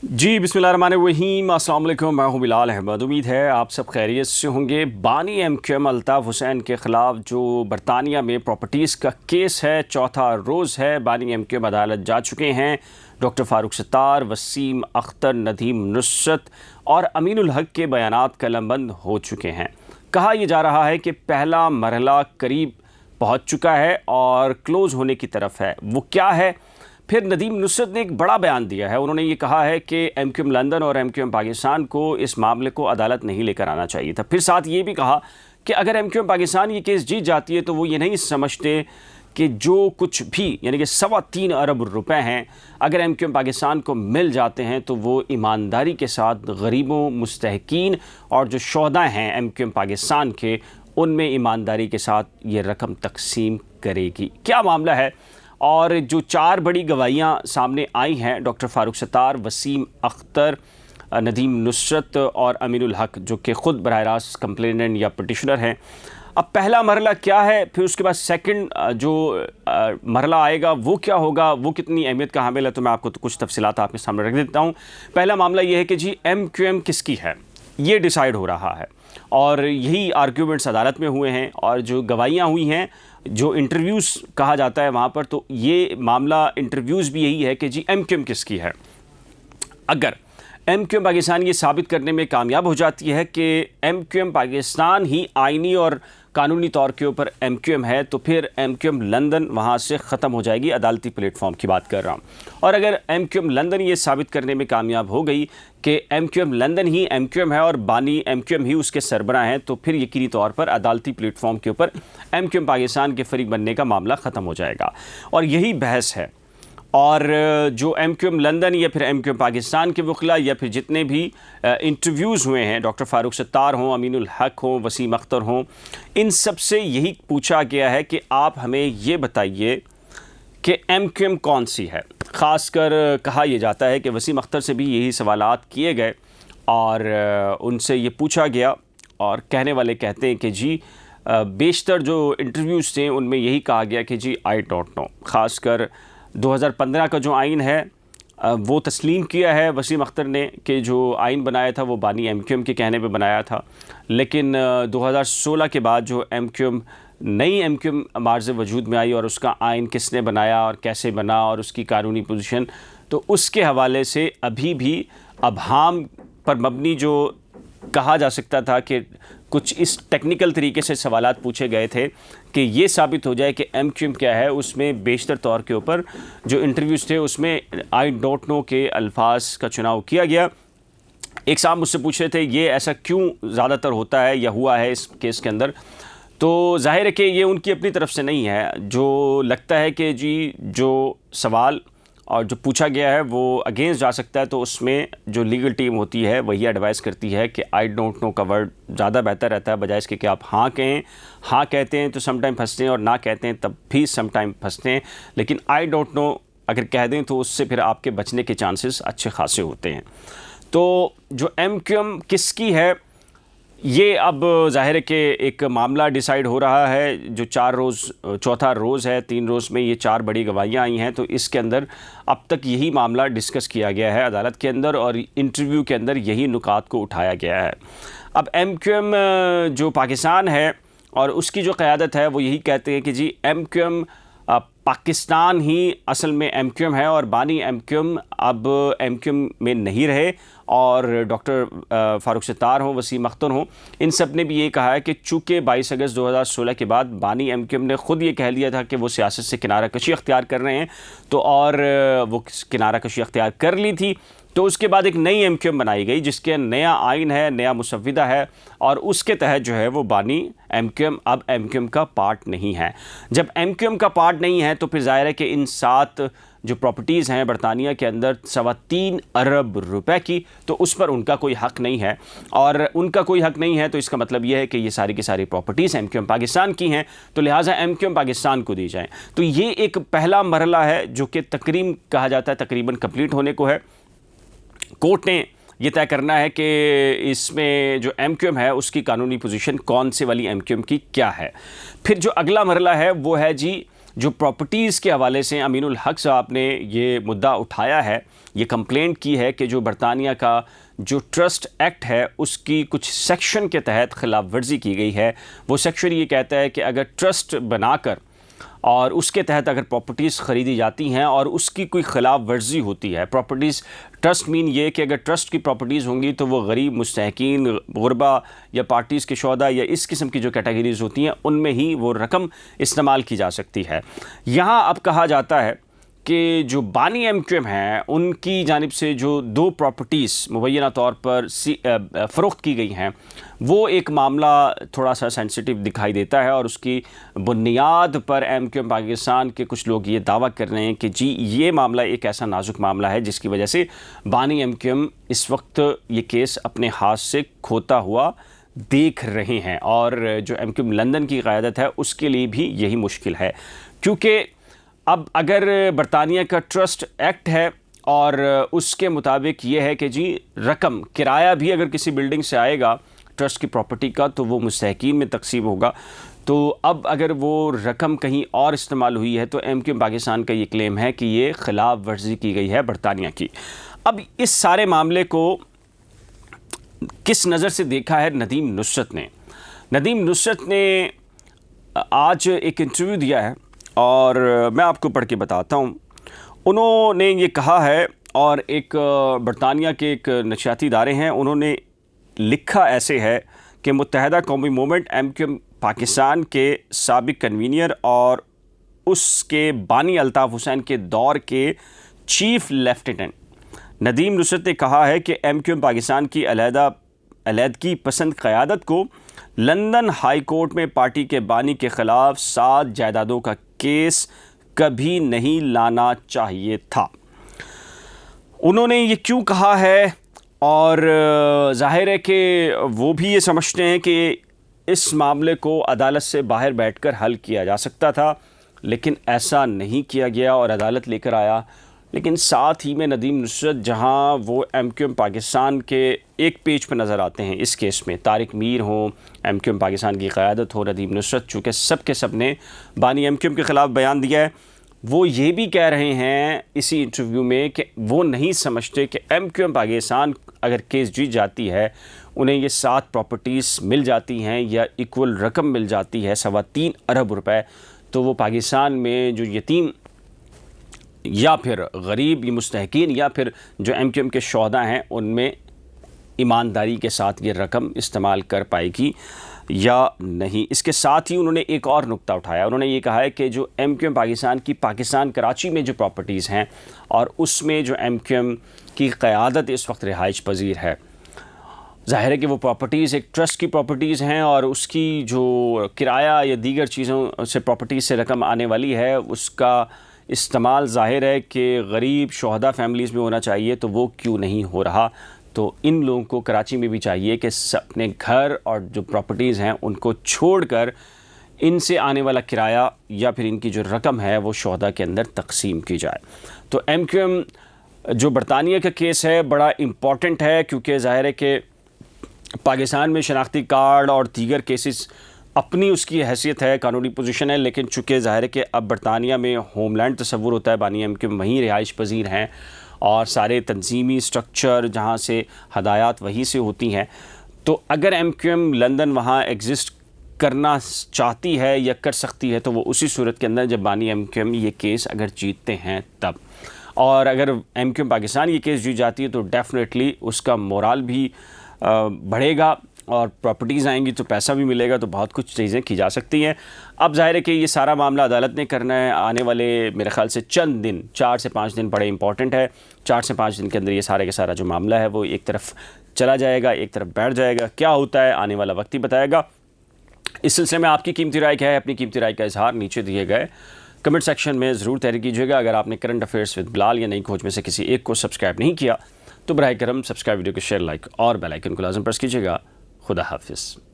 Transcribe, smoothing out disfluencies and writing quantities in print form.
जी बिस्मिल्लाहिर्रहमानिर्रहीम, अस्सलाम वालेकुम। मैं हूं बिलाल अहमद। उम्मीद है आप सब खैरियत से होंगे। बानी एमक्यूएम अल्ताफ़ हुसैन के ख़िलाफ़ जो बरतानिया में प्रॉपर्टीज़ का केस है, चौथा रोज़ है। बानी एमक्यूएम अदालत जा चुके हैं। डॉक्टर फ़ारूक सत्तार, वसीम अख्तर, नदीम नुसरत और अमीनुल हक के बयानात कलमबंद हो चुके हैं। कहा यह जा रहा है कि पहला मरहला करीब पहुँच चुका है और क्लोज़ होने की तरफ है। वो क्या है? फिर नदीम नुसरत ने एक बड़ा बयान दिया है। उन्होंने ये कहा है कि एमक्यूएम लंदन और एमक्यूएम पाकिस्तान को इस मामले को अदालत नहीं लेकर आना चाहिए था। फिर साथ ये भी कहा कि अगर एमक्यूएम पाकिस्तान ये केस जीत जाती है तो वो ये नहीं समझते कि जो कुछ भी यानी कि 3.25 अरब रुपए हैं अगर एमक्यूएम पाकिस्तान को मिल जाते हैं तो वो ईमानदारी के साथ गरीबों, मुस्तहकीन और जो शोहदा हैं एमक्यूएम पाकिस्तान के, उनमें ईमानदारी के साथ ये रकम तकसीम करेगी। क्या मामला है? और जो 4 बड़ी गवाहियाँ सामने आई हैं, डॉक्टर फ़ारूक सत्तार, वसीम अख्तर, नदीम नुसरत और अमीनुल हक, जो कि ख़ुद बराह रास्त कंप्लेनेंट या पटिशनर हैं। अब पहला मरहला क्या है, फिर उसके बाद सेकंड जो मरहला आएगा वो क्या होगा, वो कितनी अहमियत का हामिल है, तो मैं आपको कुछ तफसीलात आपके सामने रख देता हूँ। पहला मामला ये है कि जी एमक्यूएम किसकी है, ये डिसाइड हो रहा है और यही आर्ग्यूमेंट्स अदालत में हुए हैं और जो गवाहियाँ हुई हैं, जो इंटरव्यूज़ कहा जाता है वहाँ पर, तो ये मामला इंटरव्यूज़ भी यही है कि जी एमक्यूएम किसकी है। अगर एमक्यूएम पाकिस्तान ये साबित करने में कामयाब हो जाती है कि एमक्यूएम पाकिस्तान ही आइनी और कानूनी तौर के ऊपर एमक्यूएम है, तो फिर एमक्यूएम लंदन वहाँ से ख़त्म हो जाएगी। अदालती प्लेटफॉर्म की बात कर रहा हूँ। और अगर एमक्यूएम लंदन ये साबित करने में कामयाब हो गई कि एमक्यूएम लंदन ही एमक्यूएम है और बानी एमक्यूएम ही उसके सरबराह हैं, तो फिर यकीनी तौर पर अदालती प्लेटफॉर्म के ऊपर एमक्यूएम पाकिस्तान के फरीक बनने का मामला ख़त्म हो जाएगा। और यही बहस है। और जो एमक्यूएम लंदन या फिर एमक्यूएम पाकिस्तान के वकील या फिर जितने भी इंटरव्यूज़ हुए हैं, डॉक्टर फ़ारूक सत्तार हों, अमीनुल हक हों, वसीम अख्तर हों, इन सब से यही पूछा गया है कि आप हमें ये बताइए कि एमक्यूएम कौन सी है। ख़ासकर कहा यह जाता है कि वसीम अख्तर से भी यही सवालात किए गए और उनसे ये पूछा गया और कहने वाले कहते हैं कि जी बेशतर जो इंटरव्यूज़ थे उनमें यही कहा गया कि जी आई डोंट नो। ख़ासकर 2015 का जो आइन है वो तस्लीम किया है वसीम अख्तर ने कि जो आइन बनाया था वो बानी एमक्यूएम के कहने पे बनाया था, लेकिन 2016 के बाद जो एमक्यूएम नई एमक्यूएम मार्ज़ वजूद में आई और उसका आइन किसने बनाया और कैसे बना और उसकी कानूनी पोजीशन, तो उसके हवाले से अभी भी अबहाम पर मबनी जो कहा जा सकता था कि कुछ इस टेक्निकल तरीके से सवालात पूछे गए थे कि ये साबित हो जाए कि एमक्यूएम क्या है, उसमें बेशतर तौर के ऊपर जो इंटरव्यूज़ थे उसमें आई डोंट नो के अल्फाज का चुनाव किया गया। एक साहब मुझसे पूछ रहे थे ये ऐसा क्यों ज़्यादातर होता है या हुआ है इस केस के अंदर, तो जाहिर है कि ये उनकी अपनी तरफ से नहीं है। जो लगता है कि जी जो सवाल और जो पूछा गया है वो अगेंस्ट जा सकता है, तो उसमें जो लीगल टीम होती है वही एडवाइस करती है कि आई डोंट नो का वर्ड ज़्यादा बेहतर रहता है बजाय इसके कि आप हाँ कहें। हाँ कहते हैं तो समटाइम फंसते हैं और ना कहते हैं तब भी समटाइम फंसते हैं, लेकिन आई डोंट नो अगर कह दें तो उससे फिर आपके बचने के चांसेस अच्छे खासे होते हैं। तो जो एमक्यूएम किसकी है ये अब ज़ाहिर है कि एक मामला डिसाइड हो रहा है। जो चौथा रोज़ है, 3 रोज़ में ये 4 बड़ी गवाहियाँ आई हैं, तो इसके अंदर अब तक यही मामला डिस्कस किया गया है अदालत के अंदर और इंटरव्यू के अंदर यही नुकात को उठाया गया है। अब एमक्यूएम जो पाकिस्तान है और उसकी जो क़यादत है वो यही कहते हैं कि जी एमक्यूएम पाकिस्तान ही असल में एमक्यूएम है और बानी एमक्यूएम अब एमक्यूएम में नहीं रहे। और डॉक्टर फ़ारूक सत्तार हों, वसीम अख्तर हों, इन सब ने भी ये कहा है कि चूँकि 22 अगस्त 2016 के बाद बानी एमक्यूएम ने ख़ुद ये कह लिया था कि वो सियासत से किनारा कशी अख्तियार कर रहे हैं, तो और वो किनारा कशी अख्तियार कर ली थी, तो उसके बाद एक नई एमक्यूएम बनाई गई जिसके नया आइन है, नया मुसव्विदा है और उसके तहत जो है वो बानी एमक्यूएम अब एमक्यूएम का पार्ट नहीं है। जब एमक्यूएम का पार्ट नहीं है तो फिर ज़ाहिर है कि इन 7 जो प्रॉपर्टीज़ हैं बरतानिया के अंदर 3.25 अरब रुपए की, तो उस पर उनका कोई हक़ नहीं है। और उनका कोई हक़ नहीं है तो इसका मतलब यह है कि ये सारी की सारी प्रॉपर्टीज़ एमक्यूएम पाकिस्तान की हैं, तो लिहाजा एमक्यूएम पाकिस्तान को दी जाए। तो ये एक पहला मरहला है जो कि तकरीबन कहा जाता है तकरीबन कंप्लीट होने को है। कोर्ट ने ये तय करना है कि इसमें जो एमक्यूएम है उसकी कानूनी पोजीशन कौन से वाली एमक्यूएम की क्या है। फिर जो अगला मरहला है वो है जी जो प्रॉपर्टीज़ के हवाले से अमीनुल हक साहब ने ये मुद्दा उठाया है, ये कंप्लेंट की है कि जो बरतानिया का जो ट्रस्ट एक्ट है उसकी कुछ सेक्शन के तहत खिलाफ वर्जी की गई है। वो सेक्शन ये कहता है कि अगर ट्रस्ट बनाकर और उसके तहत अगर प्रॉपर्टीज़ ख़रीदी जाती हैं और उसकी कोई ख़िलाफ़ वर्जी होती है, प्रॉपर्टीज़ ट्रस्ट मीन ये कि अगर ट्रस्ट की प्रॉपर्टीज़ होंगी तो वो गरीब, मुस्तहकीन, गुरबा या पार्टीज़ के शोहदा या इस किस्म की जो कैटेगरीज़ होती हैं उनमें ही वो रकम इस्तेमाल की जा सकती है। यहाँ अब कहा जाता है कि जो बानी एमक्यूएम हैं उनकी जानिब से जो 2 प्रॉपर्टीज़ मुबैना तौर पर फ़रोख्त की गई हैं, वो एक मामला थोड़ा सा सेंसिटिव दिखाई देता है और उसकी बुनियाद पर एमक्यूएम पाकिस्तान के कुछ लोग ये दावा कर रहे हैं कि जी ये मामला एक ऐसा नाजुक मामला है जिसकी वजह से बानी एमक्यूएम इस वक्त ये केस अपने हाथ से खोता हुआ देख रहे हैं और जो एमक्यूएम लंदन की क़यादत है उसके लिए भी यही मुश्किल है। क्योंकि अब अगर बरतानिया का ट्रस्ट एक्ट है और उसके मुताबिक ये है कि जी रकम किराया भी अगर किसी बिल्डिंग से आएगा ट्रस्ट की प्रॉपर्टी का तो वो मुस्तहकीन में तकसीम होगा। तो अब अगर वो रकम कहीं और इस्तेमाल हुई है तो एमक्यूएम पाकिस्तान का ये क्लेम है कि ये खिलाफ वर्जी की गई है बरतानिया की। अब इस सारे मामले को किस नज़र से देखा है नदीम नुसरत ने? नदीम नुसरत ने आज एक इंटरव्यू दिया है और मैं आपको पढ़ के बताता हूँ। उन्होंने ये कहा है और एक बरतानिया के एक नशियाती इदारे हैं, उन्होंने लिखा ऐसे है कि मुत्तहदा कौमी मूवमेंट एमक्यूएम पाकिस्तान के साबिक कन्वीनियर और उसके बानी अल्ताफ़ हुसैन के दौर के चीफ़ लेफ्टिनेंट नदीम नुसरत ने कहा है कि एमक्यूएम पाकिस्तान की अलहदगी पसंद क़यादत को लंदन हाई कोर्ट में पार्टी के बानी के ख़िलाफ़ 7 जायदादों का केस कभी नहीं लाना चाहिए था। उन्होंने ये क्यों कहा है और ज़ाहिर है कि वो भी ये समझते हैं कि इस मामले को अदालत से बाहर बैठकर हल किया जा सकता था, लेकिन ऐसा नहीं किया गया और अदालत लेकर आया। लेकिन साथ ही में नदीम नुसरत जहां वो एमक्यूएम पाकिस्तान के एक पेज पर नज़र आते हैं इस केस में, तारिक मीर हो, एमक्यूएम पाकिस्तान की क़यादत हो, नदीम नुसरत, चूँकि सब के सब ने बानी एमक्यूएम के ख़िलाफ़ बयान दिया है, वो ये भी कह रहे हैं इसी इंटरव्यू में कि वो नहीं समझते कि एमक्यूएम पाकिस्तान अगर केस जीत जाती है उन्हें ये 7 प्रॉपर्टीज़ मिल जाती हैं या इक्वल रकम मिल जाती है 3.25 अरब रुपए, तो वो पाकिस्तान में जो यतीम या फिर गरीब या मुस्तहकीन या फिर जो एमक्यूएम के शोहदा हैं उनमें ईमानदारी के साथ ये रकम इस्तेमाल कर पाएगी या नहीं। इसके साथ ही उन्होंने एक और नुक्ता उठाया। उन्होंने ये कहा है कि जो एमक्यूएम पाकिस्तान की पाकिस्तान कराची में जो प्रॉपर्टीज़ हैं और उसमें जो एमक्यूएम की क़यादत इस वक्त रिहाइश पजीर है, ज़ाहिर है कि वो प्रॉपर्टीज़ एक ट्रस्ट की प्रॉपर्टीज़ हैं और उसकी जो किराया या दीगर चीज़ों से प्रॉपर्टीज़ से रकम आने वाली है उसका इस्तेमाल ज़ाहिर है कि गरीब शोहदा फैमिलीज़ में होना चाहिए, तो वो क्यों नहीं हो रहा। तो इन लोगों को कराची में भी चाहिए कि अपने घर और जो प्रॉपर्टीज़ हैं उनको छोड़कर इनसे आने वाला किराया या फिर इनकी जो रकम है वो शोहदा के अंदर तकसीम की जाए। तो एमक्यूएम जो बरतानिया का केस है बड़ा इम्पॉर्टेंट है, क्योंकि ज़ाहिर है कि पाकिस्तान में शनाख्ती कार्ड और दीगर केसेस अपनी उसकी हैसियत है, कानूनी पोजीशन है, लेकिन चूँकि ज़ाहिर है कि अब बरतानिया में होमलैंड तस्वुर होता है, बानी एमक्यूएम वहीं रिहाइश पजीर हैं और सारे तंजीमी स्ट्रक्चर जहाँ से हदायत वहीं से होती हैं। तो अगर एमक्यूएम लंदन वहाँ एग्जिस्ट करना चाहती है या कर सकती है तो वो उसी सूरत के अंदर जब बानी एमक्यूएम ये केस अगर जीतते हैं तब, और अगर एमक्यूएम पाकिस्तान ये केस जीत जाती है तो डेफिनेटली उसका मोराल भी बढ़ेगा और प्रॉपर्टीज़ आएंगी तो पैसा भी मिलेगा, तो बहुत कुछ चीज़ें की जा सकती हैं। अब ज़ाहिर है कि ये सारा मामला अदालत ने करना है। आने वाले मेरे ख़्याल से चंद दिन, 4 से 5 दिन बड़े इंपॉर्टेंट है। 4 से 5 दिन के अंदर ये सारे का सारा जो मामला है वो एक तरफ चला जाएगा, एक तरफ बैठ जाएगा। क्या होता है आने वाला वक्त ही बताएगा। इस सिलसिले में आपकी कीमती राय क्या है? अपनी कीमती राय का इजहार नीचे दिए गए कमेंट सेक्शन में ज़रूर तहरीर कीजिएगा। अगर आपने करंट अफेयर्स विद बिलाल या नई खोज में से किसी एक को सब्सक्राइब नहीं किया तो बराए करम सब्सक्राइब, वीडियो को शेयर, लाइक और बेल आइकन को लाजम प्रेस कीजिएगा। खुदा हाफिज़।